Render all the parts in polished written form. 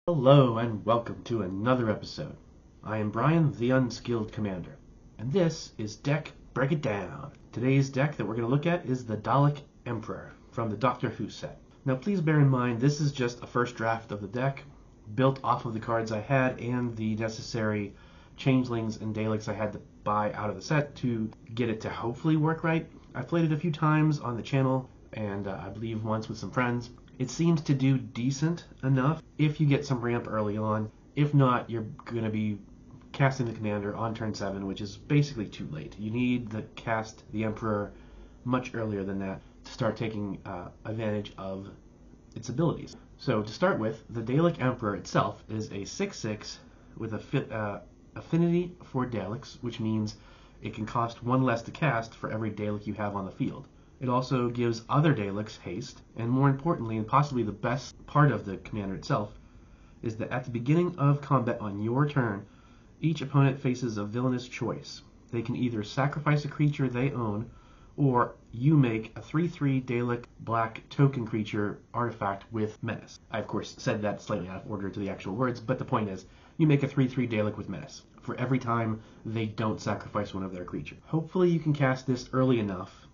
Hello and welcome to another episode. I am Brian, the Unskilled Commander, and this is Deck Break It Down. Today's deck that we're going to look at is the Dalek Emperor from the Doctor Who set. Now please bear in mind this is just a first draft of the deck, built off of the cards I had and the necessary changelings and Daleks I had to buy out of the set to get it to hopefully work right. I've played it a few times on the channel, and I believe once with some friends. It seems to do decent enough if you get some ramp early on. If not, you're going to be casting the commander on turn 7, which is basically too late. You need to cast the Emperor much earlier than that to start taking advantage of its abilities. So to start with, the Dalek Emperor itself is a 6/6 with a affinity for Daleks, which means it can cost 1 less to cast for every Dalek you have on the field. It also gives other Daleks haste, and more importantly, and possibly the best part of the commander itself, is that at the beginning of combat on your turn, each opponent faces a villainous choice. They can either sacrifice a creature they own, or you make a 3/3 Dalek black token creature artifact with menace. I of course said that slightly out of order to the actual words, but the point is, you make a 3/3 Dalek with menace for every time they don't sacrifice one of their creatures. Hopefully you can cast this early enough,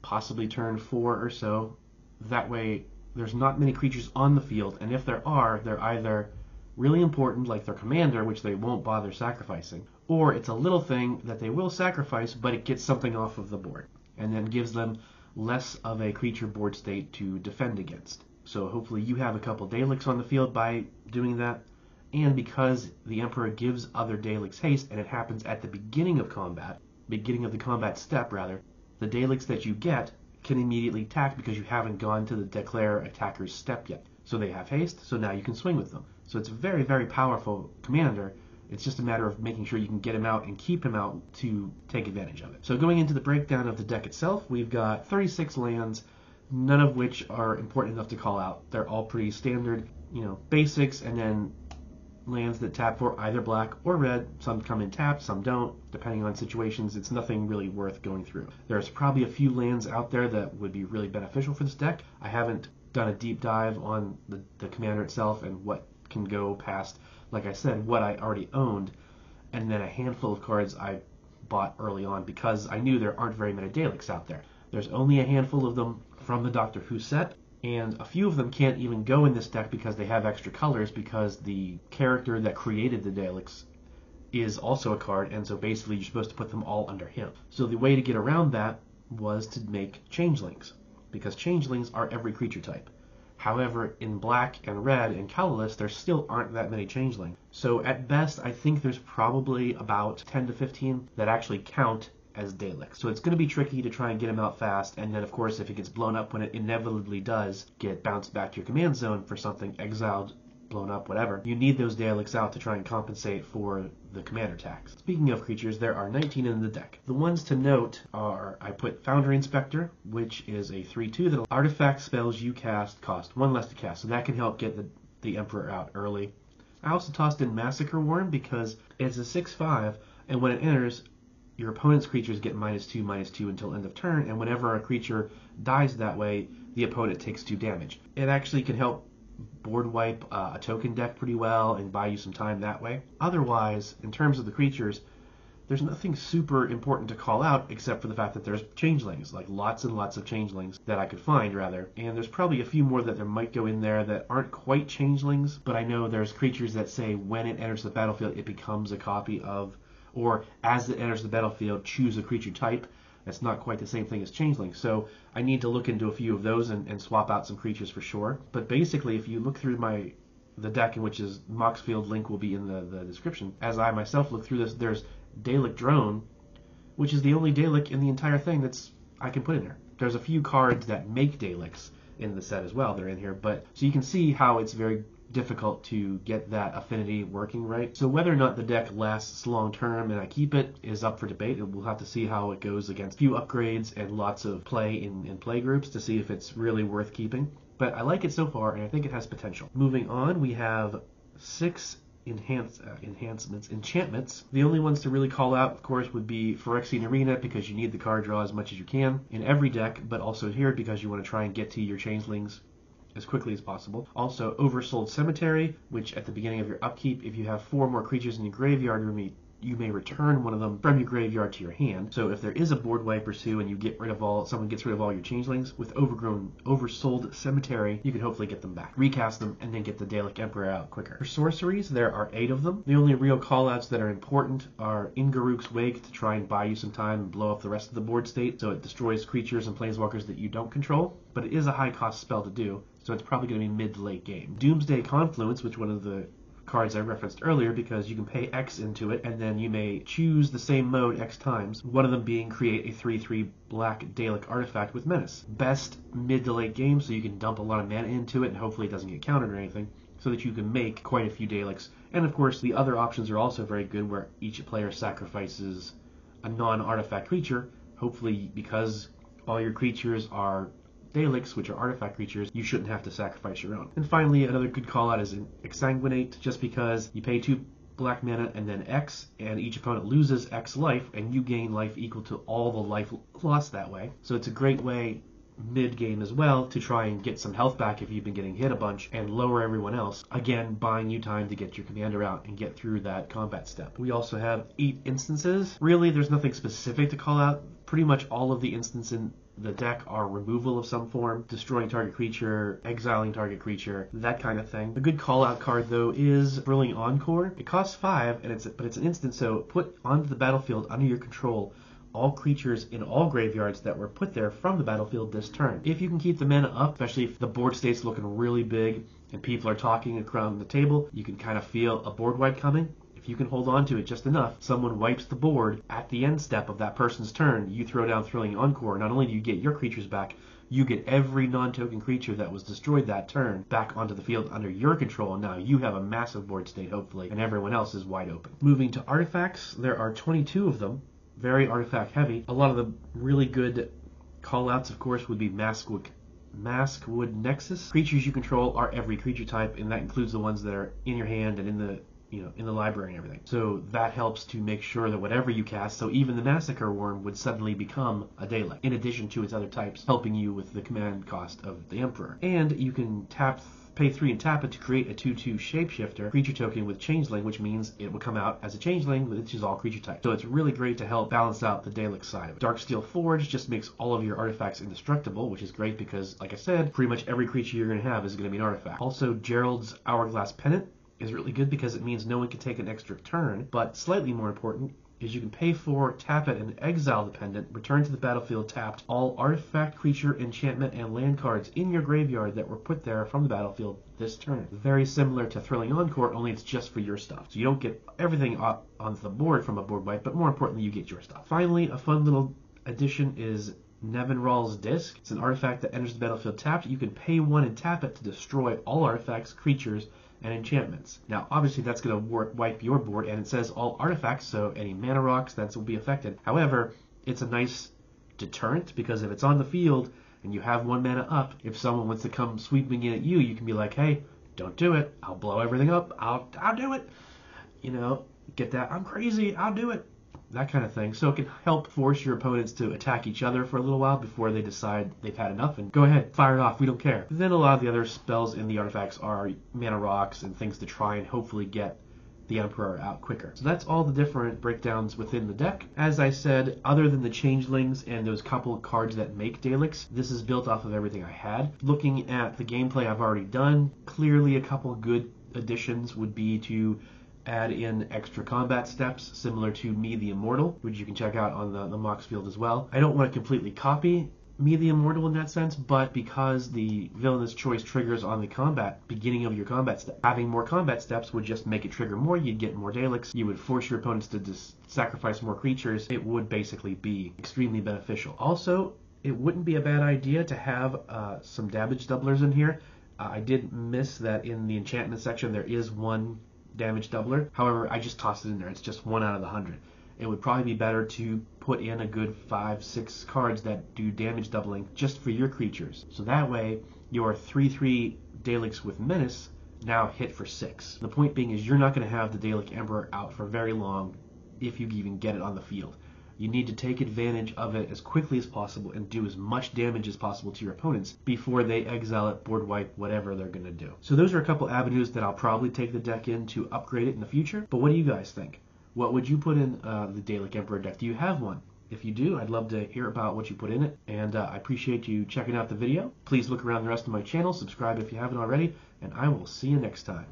possibly turn 4 or so. That way there's not many creatures on the field, and if there are, they're either really important, like their commander, which they won't bother sacrificing, or it's a little thing that they will sacrifice, but it gets something off of the board, and then gives them less of a creature board state to defend against. So hopefully you have a couple Daleks on the field by doing that, and because the Emperor gives other Daleks haste, and it happens at the beginning of the combat step rather, the Daleks that you get can immediately attack because you haven't gone to the declare attacker's step yet. So they have haste, so now you can swing with them. So it's a very, very powerful commander. It's just a matter of making sure you can get him out and keep him out to take advantage of it. So going into the breakdown of the deck itself, we've got 36 lands, none of which are important enough to call out. They're all pretty standard, basics, and then lands that tap for either black or red. Some come in tapped, some don't, depending on situations. It's nothing really worth going through. There's probably a few lands out there that would be really beneficial for this deck. I haven't done a deep dive on the commander itself and what can go past, like I said, what I already owned, and then a handful of cards I bought early on because I knew there aren't very many Daleks out there. There's only a handful of them from the Doctor Who set, and a few of them can't even go in this deck because they have extra colors, because the character that created the Daleks is also a card, and so basically you're supposed to put them all under him. So the way to get around that was to make changelings, because changelings are every creature type. However, in black and red and colorless, there still aren't that many changelings. So at best, I think there's probably about 10 to 15 that actually count as Daleks. So it's going to be tricky to try and get him out fast, and then of course if it gets blown up, when it inevitably does get bounced back to your command zone for something, exiled, blown up, whatever, you need those Daleks out to try and compensate for the commander tax. Speaking of creatures, there are 19 in the deck. The ones to note are, I put Foundry Inspector, which is a 3/2 that artifact spells you cast cost 1 less to cast, so that can help get the Emperor out early. I also tossed in Massacre Worm because it's a 6/5, and when it enters, your opponent's creatures get -2/-2 until end of turn, and whenever a creature dies that way, the opponent takes 2 damage. It actually can help board wipe a token deck pretty well and buy you some time that way. Otherwise, in terms of the creatures, there's nothing super important to call out except for the fact that there's changelings, like lots and lots of changelings that I could find, rather. And there's probably a few more that there might go in there that aren't quite changelings, but I know there's creatures that say when it enters the battlefield, it becomes a copy of, or as it enters the battlefield, choose a creature type. That's not quite the same thing as changeling, so I need to look into a few of those and swap out some creatures for sure. But basically, if you look through the deck, in which is Moxfield, link will be in the description. As I myself look through this, there's Dalek Drone, which is the only Dalek in the entire thing that's I can put in there. There's a few cards that make Daleks in the set as well. They're in here, but so you can see how it's very difficult to get that affinity working right. So whether or not the deck lasts long term and I keep it is up for debate, and we'll have to see how it goes against a few upgrades and lots of play in play groups to see if it's really worth keeping. But I like it so far, and I think it has potential. Moving on, we have 6 enchantments. The only ones to really call out, of course, would be Phyrexian Arena, because you need the card draw as much as you can in every deck, but also here because you want to try and get to your changelings as quickly as possible. Also, Oversold Cemetery, which at the beginning of your upkeep, if you have 4 more creatures in your graveyard, you may return one of them from your graveyard to your hand. So if there is a board wipe or two and someone gets rid of all your changelings, with Oversold Cemetery, you can hopefully get them back, recast them, and then get the Dalek Emperor out quicker. For sorceries, there are 8 of them. The only real callouts that are important are Ingaruk's Wake to try and buy you some time and blow up the rest of the board state, so it destroys creatures and planeswalkers that you don't control, but it is a high cost spell to do, so it's probably going to be mid to late game. Doomsday Confluence, which one of the cards I referenced earlier, because you can pay X into it and then you may choose the same mode X times, one of them being create a 3/3 black Dalek artifact with Menace. Best mid to late game, so you can dump a lot of mana into it and hopefully it doesn't get countered or anything, so that you can make quite a few Daleks. And of course the other options are also very good, where each player sacrifices a non-artifact creature, hopefully because all your creatures are Daleks, which are artifact creatures, you shouldn't have to sacrifice your own. And finally, another good call out is Exsanguinate, just because you pay 2 black mana and then X, and each opponent loses X life, and you gain life equal to all the life lost that way. So it's a great way mid-game as well to try and get some health back if you've been getting hit a bunch, and lower everyone else, again buying you time to get your commander out and get through that combat step. We also have 8 instances. Really, there's nothing specific to call out. Pretty much all of the instances in the deck are removal of some form, destroying target creature, exiling target creature, that kind of thing. A good call-out card, though, is Thrilling Encore. It costs 5, but it's an instant, so put onto the battlefield under your control all creatures in all graveyards that were put there from the battlefield this turn. If you can keep the mana up, especially if the board state's looking really big and people are talking around the table, you can kind of feel a board wipe coming. If you can hold on to it just enough, someone wipes the board at the end step of that person's turn, you throw down Thrilling Encore. Not only do you get your creatures back, you get every non-token creature that was destroyed that turn back onto the field under your control, and now you have a massive board state, hopefully, and everyone else is wide open. Moving to artifacts, there are 22 of them, very artifact heavy. A lot of the really good callouts, of course, would be Maskwood Nexus. Creatures you control are every creature type, and that includes the ones that are in your hand and in the library and everything. So that helps to make sure that whatever you cast, so even the Massacre Worm would suddenly become a Dalek, in addition to its other types, helping you with the command cost of the Emperor. And you can pay 3 and tap it to create a 2/2 Shapeshifter creature token with Changeling, which means it will come out as a Changeling, which is all creature type. So it's really great to help balance out the Dalek side of it. Darksteel Forge just makes all of your artifacts indestructible, which is great because, like I said, pretty much every creature you're going to have is going to be an artifact. Also, Gerald's Hourglass Pennant is really good because it means no one can take an extra turn, but slightly more important is you can pay 4, tap it, and exile the pendant, return to the battlefield tapped all artifact, creature, enchantment, and land cards in your graveyard that were put there from the battlefield this turn. Very similar to Thrilling Encore, only it's just for your stuff. So you don't get everything onto the board from a board wipe, but more importantly, you get your stuff. Finally, a fun little addition is Nevinral's Disc. It's an artifact that enters the battlefield tapped. You can pay 1 and tap it to destroy all artifacts, creatures, and enchantments. Now, obviously, that's going to wipe your board, and it says all artifacts, so any mana rocks, that will be affected. However, it's a nice deterrent, because if it's on the field and you have 1 mana up, if someone wants to come sweeping in at you, you can be like, hey, don't do it. I'll blow everything up. I'll do it. You know, get that. I'm crazy. I'll do it. That kind of thing. So it can help force your opponents to attack each other for a little while before they decide they've had enough and go ahead, fire it off, we don't care. Then a lot of the other spells in the artifacts are mana rocks and things to try and hopefully get the Emperor out quicker. So that's all the different breakdowns within the deck. As I said, other than the Changelings and those couple of cards that make Daleks, this is built off of everything I had. Looking at the gameplay I've already done, clearly a couple good additions would be to add in extra combat steps similar to Me the Immortal, which you can check out on the Mox field as well. I don't want to completely copy Me the Immortal in that sense, but because the Villainous Choice triggers on the beginning of your combat step, having more combat steps would just make it trigger more. You'd get more Daleks, you would force your opponents to sacrifice more creatures. It would basically be extremely beneficial. Also, it wouldn't be a bad idea to have some damage doublers in here. I did miss that in the enchantment section there is 1 damage doubler. However, I just tossed it in there. It's just 1 out of the 100. It would probably be better to put in a good 5-6 cards that do damage doubling just for your creatures. So that way, your 3/3 Daleks with Menace now hit for 6. The point being is you're not going to have the Dalek Emperor out for very long if you even get it on the field. You need to take advantage of it as quickly as possible and do as much damage as possible to your opponents before they exile it, board wipe, whatever they're going to do. So those are a couple avenues that I'll probably take the deck in to upgrade it in the future. But what do you guys think? What would you put in the Dalek Emperor deck? Do you have one? If you do, I'd love to hear about what you put in it, and I appreciate you checking out the video. Please look around the rest of my channel, subscribe if you haven't already, and I will see you next time.